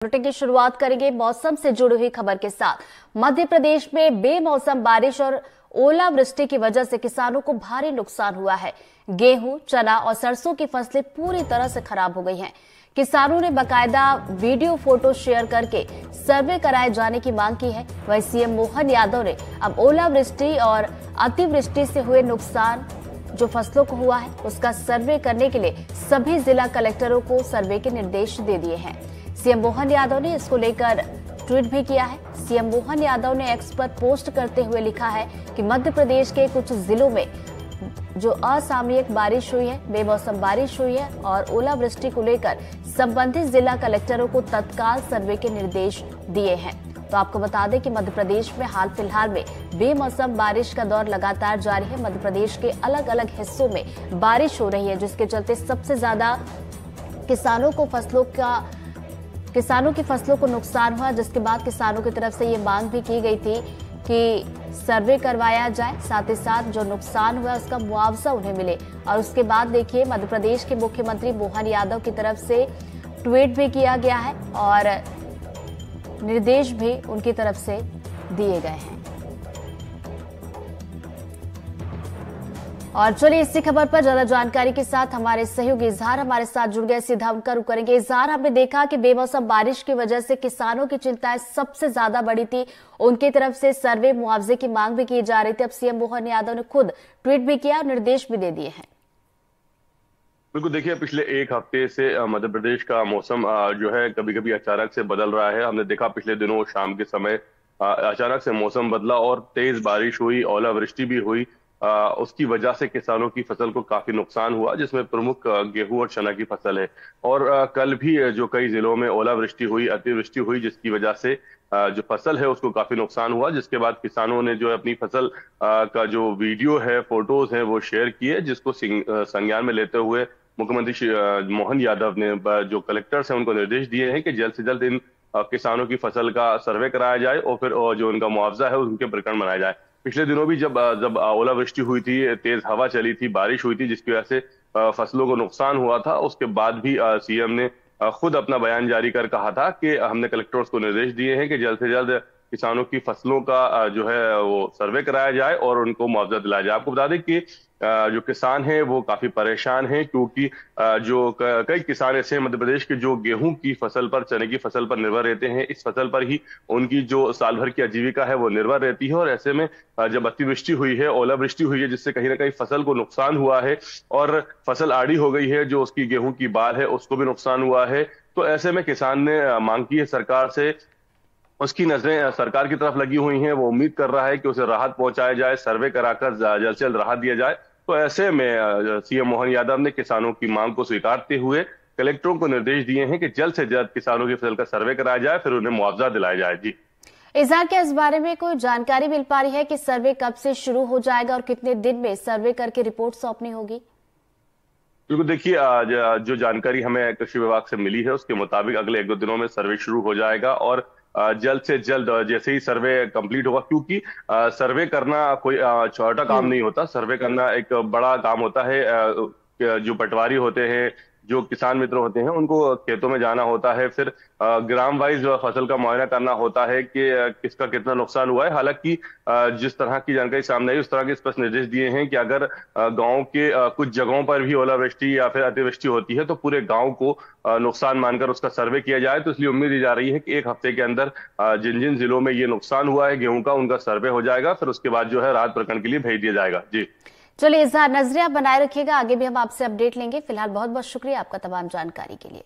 Bulletin की शुरुआत करेंगे मौसम से जुड़ी हुई खबर के साथ। मध्य प्रदेश में बेमौसम बारिश और ओलावृष्टि की वजह से किसानों को भारी नुकसान हुआ है। गेहूं, चना और सरसों की फसलें पूरी तरह से खराब हो गई हैं। किसानों ने बकायदा वीडियो फोटो शेयर करके सर्वे कराए जाने की मांग की है। वहीं सीएम मोहन यादव ने अब ओलावृष्टि और अतिवृष्टि से हुए नुकसान जो फसलों को हुआ है उसका सर्वे करने के लिए सभी जिला कलेक्टरों को सर्वे के निर्देश दे दिए हैं। सीएम मोहन यादव ने इसको लेकर ट्वीट भी किया है। सीएम मोहन यादव ने एक्स पर पोस्ट करते हुए लिखा है कि मध्य प्रदेश के कुछ जिलों में जो असामयिक बारिश हुई है, बेमौसम बारिश हुई है और ओलावृष्टि को लेकर संबंधित जिला कलेक्टरों को तत्काल सर्वे के निर्देश दिए हैं। तो आपको बता दें कि मध्य प्रदेश में हाल फिलहाल में बेमौसम बारिश का दौर लगातार जारी है। मध्य प्रदेश के अलग अलग हिस्सों में बारिश हो रही है, जिसके चलते सबसे ज्यादा किसानों की फसलों को नुकसान हुआ, जिसके बाद किसानों की तरफ से ये मांग भी की गई थी कि सर्वे करवाया जाए, साथ ही साथ जो नुकसान हुआ उसका मुआवजा उन्हें मिले। और उसके बाद देखिए मध्य प्रदेश के मुख्यमंत्री मोहन यादव की तरफ से ट्वीट भी किया गया है और निर्देश भी उनकी तरफ से दिए गए हैं। और चलिए इसी खबर पर ज्यादा जानकारी के साथ हमारे सहयोगी इजहार हमारे साथ जुड़ गए। सीधा उनका रुख करेंगे। इजहार, हमने देखा कि बेमौसम बारिश की वजह से किसानों की चिंताएं सबसे ज्यादा बढ़ी थी। उनकी तरफ से सर्वे मुआवजे की मांग भी की जा रही थी। अब सीएम मोहन यादव ने खुद ट्वीट भी किया और निर्देश भी दे दिए हैं। बिल्कुल, देखिए पिछले एक हफ्ते से मध्य प्रदेश का मौसम जो है कभी कभी अचानक से बदल रहा है। हमने देखा पिछले दिनों शाम के समय अचानक से मौसम बदला और तेज बारिश हुई, ओलावृष्टि भी हुई। उसकी वजह से किसानों की फसल को काफी नुकसान हुआ, जिसमें प्रमुख गेहूं और चना की फसल है। और कल भी जो कई जिलों में ओलावृष्टि हुई, अतिवृष्टि हुई, जिसकी वजह से जो फसल है उसको काफी नुकसान हुआ। जिसके बाद किसानों ने जो अपनी फसल का जो वीडियो है, फोटोज है, वो शेयर किए, जिसको संज्ञान में लेते हुए मुख्यमंत्री श्री मोहन यादव ने जो कलेक्टर्स हैं उनको निर्देश दिए हैं कि जल्द से जल्द इन किसानों की फसल का सर्वे कराया जाए और फिर जो उनका मुआवजा है उनके प्रकरण बनाया जाए। पिछले दिनों भी जब ओलावृष्टि हुई थी, तेज हवा चली थी, बारिश हुई थी, जिसकी वजह से फसलों को नुकसान हुआ था। उसके बाद भी सीएम ने खुद अपना बयान जारी कर कहा था कि हमने कलेक्टर्स को निर्देश दिए हैं कि जल्द से जल्द किसानों की फसलों का जो है वो सर्वे कराया जाए और उनको मुआवजा दिलाया जाए। आपको बता दें कि जो किसान हैं वो काफी परेशान हैं, क्योंकि जो कई किसान ऐसे हैं मध्य प्रदेश के जो गेहूं की फसल पर, चने की फसल पर निर्भर रहते हैं। इस फसल पर ही उनकी जो साल भर की आजीविका है वो निर्भर रहती है। और ऐसे में जब अतिवृष्टि हुई है, ओलावृष्टि हुई है, जिससे कहीं ना कहीं फसल को नुकसान हुआ है और फसल आड़ी हो गई है, जो उसकी गेहूं की बाल है उसको भी नुकसान हुआ है। तो ऐसे में किसान ने मांग की है सरकार से, उसकी नजरें सरकार की तरफ लगी हुई हैं। वो उम्मीद कर रहा है कि उसे राहत पहुंचाया जाए, सर्वे कराकर जल्द से जल्द राहत दिया जाए। तो ऐसे में सीएम मोहन यादव ने किसानों की मांग को स्वीकारते हुए कलेक्टरों को निर्देश दिए हैं कि जल्द से जल्द किसानों की फसल का सर्वे कराया जाए, फिर उन्हें मुआवजा दिलाया जाए। जी इजहार, क्या इस बारे में कोई जानकारी मिल पा रही है कि सर्वे कब से शुरू हो जाएगा और कितने दिन में सर्वे करके रिपोर्ट सौंपनी होगी? बिल्कुल, देखिए जो जानकारी हमें कृषि विभाग से मिली है उसके मुताबिक अगले 1-2 दिनों में सर्वे शुरू हो जाएगा और जल्द से जल्द जैसे ही सर्वे कंप्लीट होगा, क्योंकि सर्वे करना कोई छोटा काम नहीं होता। सर्वे करना एक बड़ा काम होता है। जो पटवारी होते हैं, जो किसान मित्र होते हैं, उनको खेतों में जाना होता है, फिर ग्राम वाइज फसल का मुआयना करना होता है कि किसका कितना नुकसान हुआ है। हालांकि जिस तरह की जानकारी सामने आई उस तरह के स्पष्ट निर्देश दिए हैं कि अगर गांव के कुछ जगहों पर भी ओलावृष्टि या फिर अतिवृष्टि होती है तो पूरे गांव को नुकसान मानकर उसका सर्वे किया जाए। तो इसलिए उम्मीद की जा रही है कि एक हफ्ते के अंदर जिन जिन जिलों में ये नुकसान हुआ है गेहूं का, उनका सर्वे हो जाएगा, फिर उसके बाद जो है राहत प्रकरण के लिए भेज दिया जाएगा। जी चलिए इजहार, नजरिया बनाए रखिएगा, आगे भी हम आपसे अपडेट लेंगे। फिलहाल बहुत बहुत शुक्रिया आपका तमाम जानकारी के लिए।